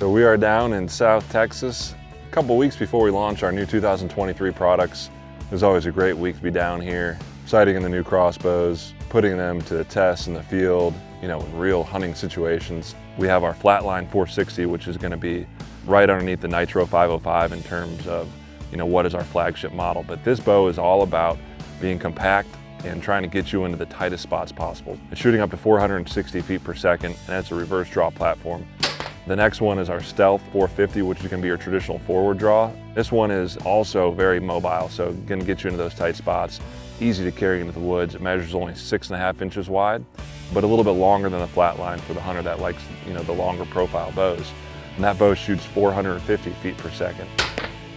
So we are down in South Texas a couple weeks before we launch our new 2023 products. It was always a great week to be down here, sighting in the new crossbows, putting them to the test in the field, in real hunting situations. We have our Flatline 460, which is going to be right underneath the Nitro 505 in terms of, what is our flagship model. But this bow is all about being compact and trying to get you into the tightest spots possible. It's shooting up to 460 feet per second, and that's a reverse draw platform. The next one is our Stealth 450, which is going to be your traditional forward draw. This one is also very mobile, so going to get you into those tight spots. Easy to carry into the woods. It measures only 6.5 inches wide, but a little bit longer than the Flatline for the hunter that likes, the longer profile bows. And that bow shoots 450 feet per second.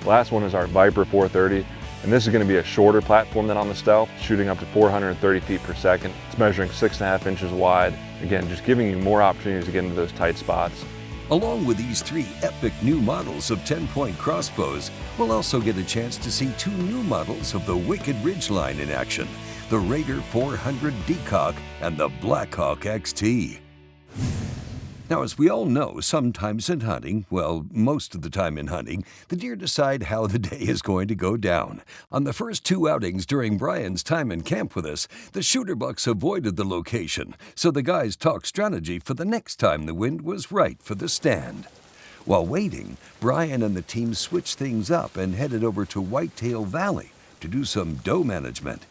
The last one is our Viper 430, and this is going to be a shorter platform than on the Stealth, shooting up to 430 feet per second. It's measuring 6.5 inches wide. Again, just giving you more opportunities to get into those tight spots. Along with these 3 epic new models of 10-point crossbows, we'll also get a chance to see 2 new models of the Wicked Ridgeline in action, the Raider 400 Decock and the Blackhawk XT. Now, as we all know, sometimes in hunting, well, most of the time in hunting, the deer decide how the day is going to go down. On the first 2 outings during Brian's time in camp with us, the shooter bucks avoided the location, so the guys talked strategy for the next time the wind was right for the stand. While waiting, Brian and the team switched things up and headed over to Whitetail Valley to do some doe management.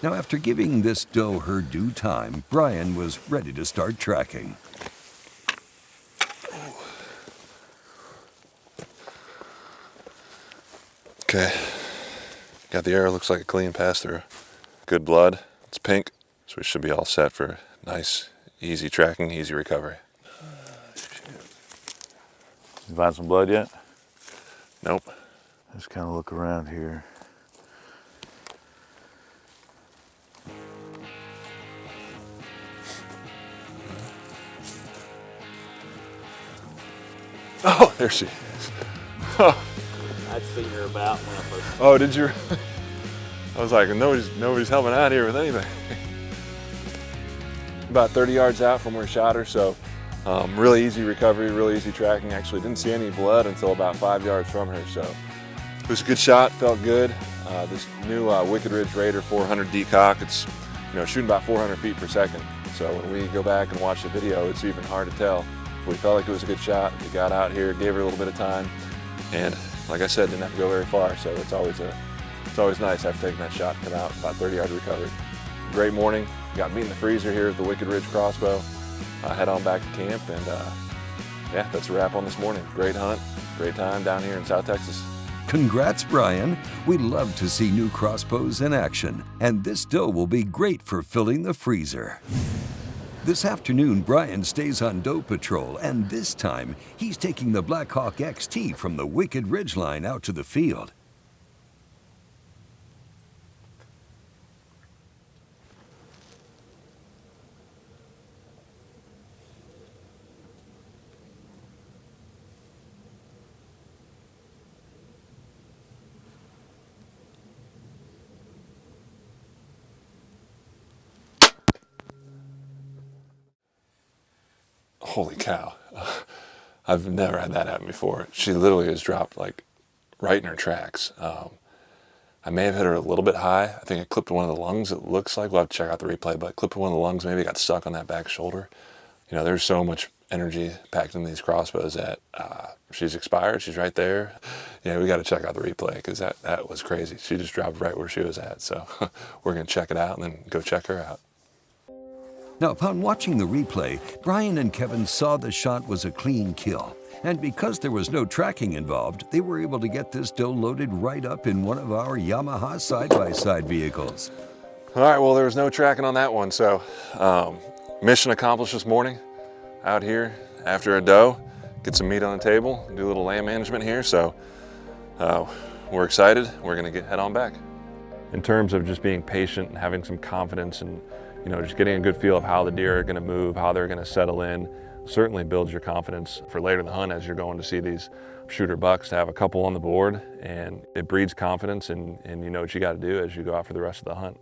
Now, after giving this doe her due time, Brian was ready to start tracking. Okay, got the arrow, looks like a clean pass-through. Good blood, it's pink, so we should be all set for nice, easy tracking, easy recovery. You find some blood yet? Nope. Just kind of look around here. Oh, there she is. Oh. I'd seen her about when I first. Oh, did you? I was like, nobody's helping out here with anything. About 30 yards out from where I shot her, so really easy recovery, really easy tracking. Actually didn't see any blood until about 5 yards from her, so it was a good shot, felt good. This new Wicked Ridge Raider 400 Decock, it's shooting about 400 feet per second. So when we go back and watch the video, it's even hard to tell. We felt like it was a good shot. We got out here, gave her a little bit of time, and like I said, didn't have to go very far. So it's always nice after taking that shot and come out about 30 yards recovery. Great morning. Got meat in the freezer here at the Wicked Ridge Crossbow. Head on back to camp, and yeah, that's a wrap on this morning. Great hunt, great time down here in South Texas. Congrats, Brian. We love to see new crossbows in action, and this doe will be great for filling the freezer. This afternoon, Brian stays on doe patrol, and this time, he's taking the Blackhawk XT from the Wicked Ridgeline out to the field. Holy cow. I've never had that happen before. She literally has dropped like right in her tracks. I may have hit her a little bit high. I think I clipped one of the lungs, it looks like. We'll have to check out the replay, but I clipped one of the lungs, maybe got stuck on that back shoulder. There's so much energy packed in these crossbows that she's expired, she's right there. Yeah, we got to check out the replay because that was crazy. She just dropped right where she was at. So we're going to check it out and then go check her out. Now, upon watching the replay, Brian and Kevin saw the shot was a clean kill. And because there was no tracking involved, they were able to get this doe loaded right up in one of our Yamaha side-by-side vehicles. All right, well, there was no tracking on that one. So mission accomplished this morning out here after a doe, get some meat on the table, do a little land management here. So we're excited. We're gonna head on back. In terms of just being patient and having some confidence and just getting a good feel of how the deer are gonna move, how they're gonna settle in, certainly builds your confidence for later in the hunt as you're going to see these shooter bucks, to have a couple on the board, and it breeds confidence, and you know what you got to do as you go out for the rest of the hunt.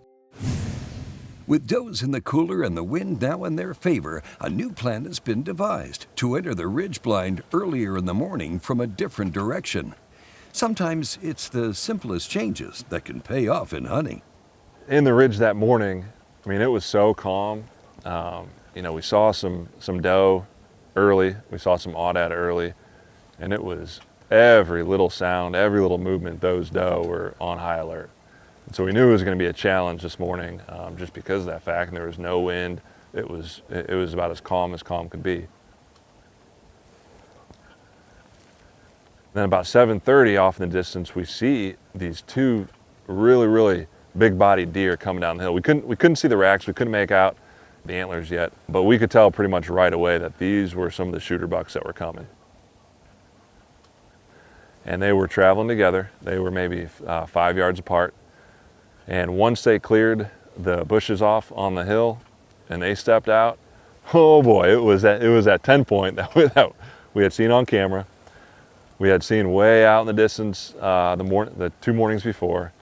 With does in the cooler and the wind now in their favor, a new plan has been devised to enter the ridge blind earlier in the morning from a different direction. Sometimes it's the simplest changes that can pay off in hunting. In the ridge that morning, I mean, it was so calm. We saw some doe early, we saw some aoudad early, and it was every little sound, every little movement, those doe were on high alert. And so we knew it was going to be a challenge this morning, just because of that fact, and there was no wind. It was about as calm could be. Then about 7:30 off in the distance, we see these two really, really big-bodied deer coming down the hill. We couldn't see the racks, we couldn't make out the antlers yet, but we could tell pretty much right away that these were some of the shooter bucks that were coming. And they were traveling together. They were maybe 5 yards apart. And once they cleared the bushes off on the hill and they stepped out, oh boy, it was that TenPoint that we had seen on camera. We had seen way out in the distance the 2 mornings before,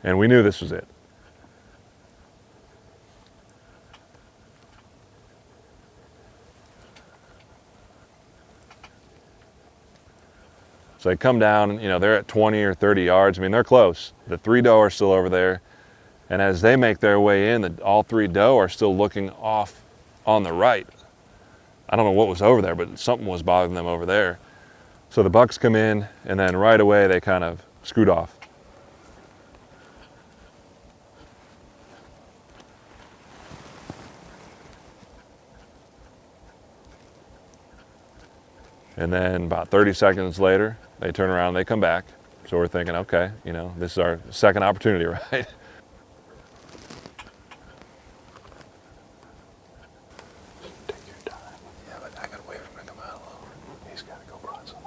and we knew this was it. So they come down, and they're at 20 or 30 yards. I mean, they're close. The 3 doe are still over there. And as they make their way in, all 3 doe are still looking off on the right. I don't know what was over there, but something was bothering them over there. So the bucks come in, and then right away they kind of scoot off. And then about 30 seconds later, they turn around, they come back. So we're thinking, okay, this is our second opportunity, right? Take your time. Yeah, but I gotta wait for him to come out alone. He's gotta go broadside.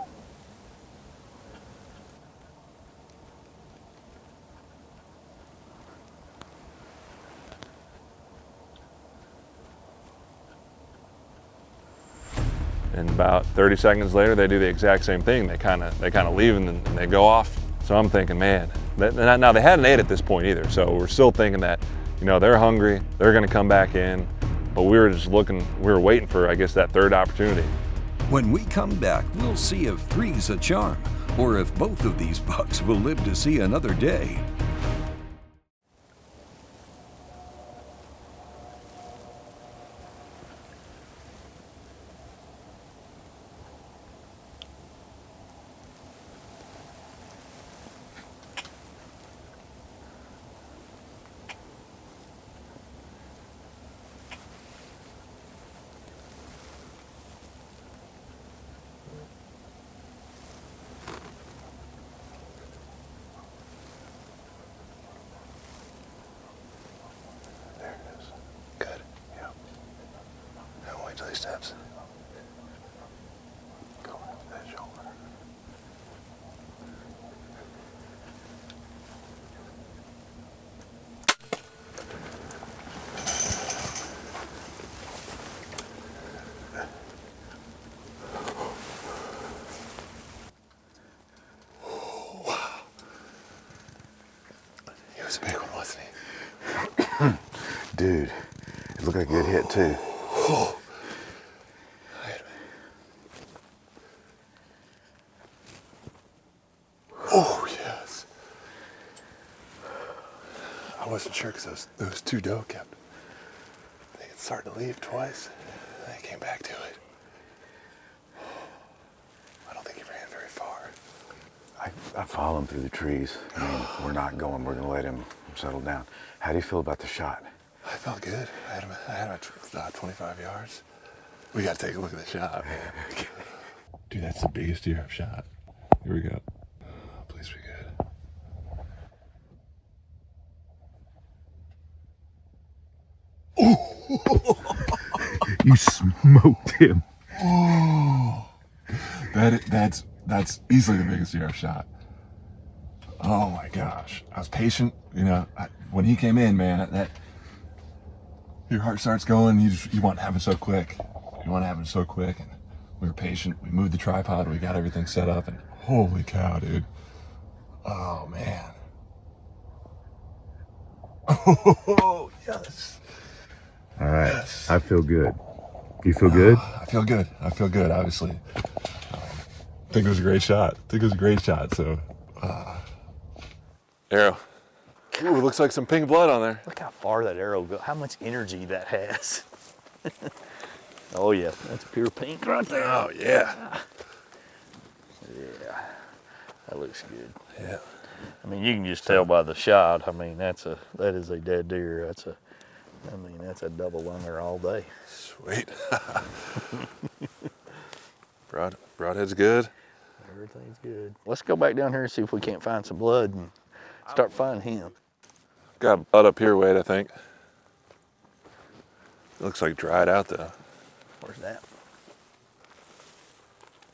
And about 30 seconds later, they do the exact same thing. They kind of leave and then they go off. So I'm thinking, man, now they hadn't ate at this point either. So we're still thinking that, they're hungry, they're gonna come back in, but we were waiting for, I guess, that third opportunity. When we come back, we'll see if 3's a charm, or if both of these bucks will live to see another day. Steps. Go around that shoulder. Wow. He was a big one, wasn't he? Dude, it looked like a good hit too. Oh, yes. I wasn't sure because those 2 doe kept starting to leave twice. And they came back to it. I don't think he ran very far. I followed him through the trees. I mean, we're not going. We're going to let him settle down. How do you feel about the shot? I felt good. I had him at 25 yards. We got to take a look at the shot, man. Dude, that's the biggest deer I've shot. Here we go. Please be good. You smoked him. Oh, that's easily the biggest deer I've shot. Oh my gosh, I was patient. You know, when he came in, man, that your heart starts going. You want to have it so quick. You want to have it so quick, and we were patient. We moved the tripod. We got everything set up, and holy cow, dude! Oh man! Oh yes! All right, yes. I feel good. You feel good? I feel good. I feel good. Obviously, I think it was a great shot. So, arrow. Ooh, looks like some pink blood on there. Look how far that arrow goes. How much energy that has. Oh yeah, that's pure pink right there. Oh yeah. Yeah, that looks good. Yeah. I mean, you can just tell by the shot. I mean, that is a dead deer. That's a double lunger all day. Sweet. Broadhead's good. Everything's good. Let's go back down here and see if we can't find some blood and start finding him. Got blood up here, Wade, I think. It looks like dried out though. Where's that?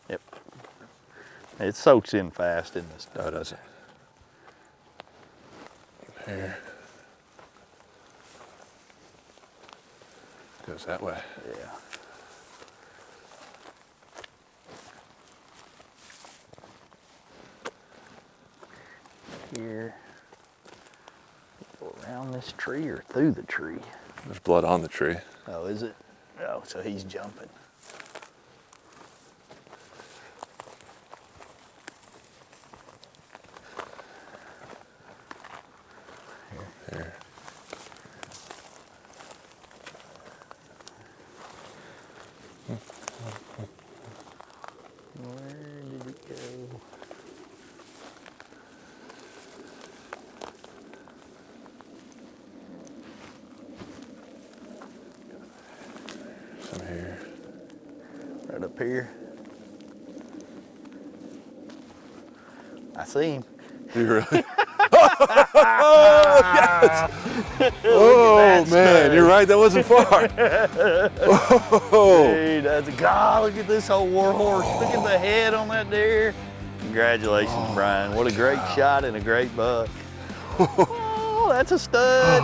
Yep. It soaks in fast in this stuff. Oh, does it? There. Goes that way. Yeah. Here. Go around this tree or through the tree? There's blood on the tree. Oh, is it? Oh, so he's jumping. Here. Where did it go? Some here. Right up here. I see him. Do you really? Oh, yes! Oh, man, you're right, that wasn't far. Oh. Dude, that's God, look at this old war horse. Look at the head on that deer. Congratulations, Brian. What a great shot and a great buck. Oh, that's a stud.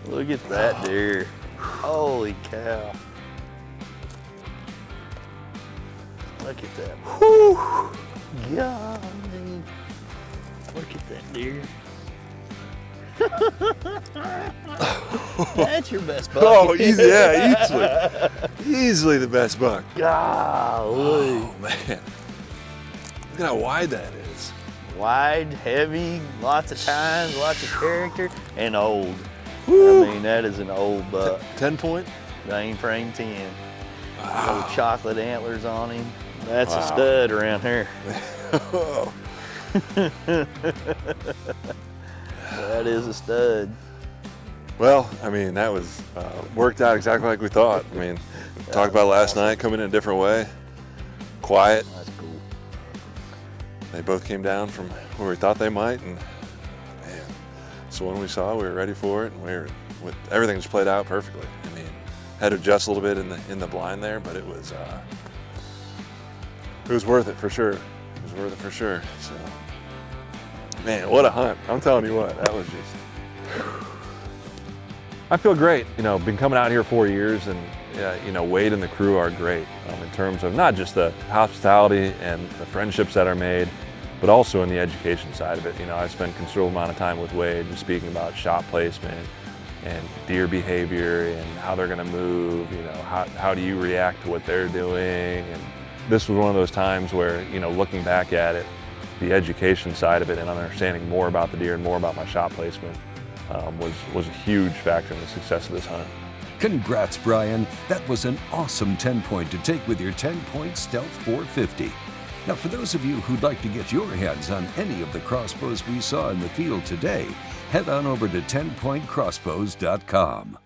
Look at that deer. Holy cow. Look at that. Whew. Golly. Look at that deer. That's your best buck. Oh, easy, yeah, easily the best buck. Golly. Oh, man. Look at how wide that is. Wide, heavy, lots of tines, lots of character, and old. Woo. I mean, that is an old buck. 10-point? Mainframe 10. Wow. Little chocolate antlers on him. That's Wow. a stud around here. That is a stud. Well, I mean, that was worked out exactly like we thought. I mean, we talked about last night, coming in a different way. Quiet. That's cool. They both came down from where we thought they might, and man, so when we saw, we were ready for it, and everything just played out perfectly. I mean, had to adjust a little bit in the blind there, but it was worth it for sure. It was worth it for sure. So, man, what a hunt! I'm telling you what, that was just. I feel great. You know, been coming out here 4 years, and you know, Wade and the crew are great in terms of not just the hospitality and the friendships that are made, but also in the education side of it. You know, I spent a considerable amount of time with Wade just speaking about shot placement and deer behavior and how they're going to move. You know, how do you react to what they're doing? And this was one of those times where, you know, looking back at it, the education side of it and understanding more about the deer and more about my shot placement was a huge factor in the success of this hunt. Congrats, Brian. That was an awesome 10-point to take with your 10-point Stealth 450. Now, for those of you who'd like to get your hands on any of the crossbows we saw in the field today, head on over to 10pointcrossbows.com.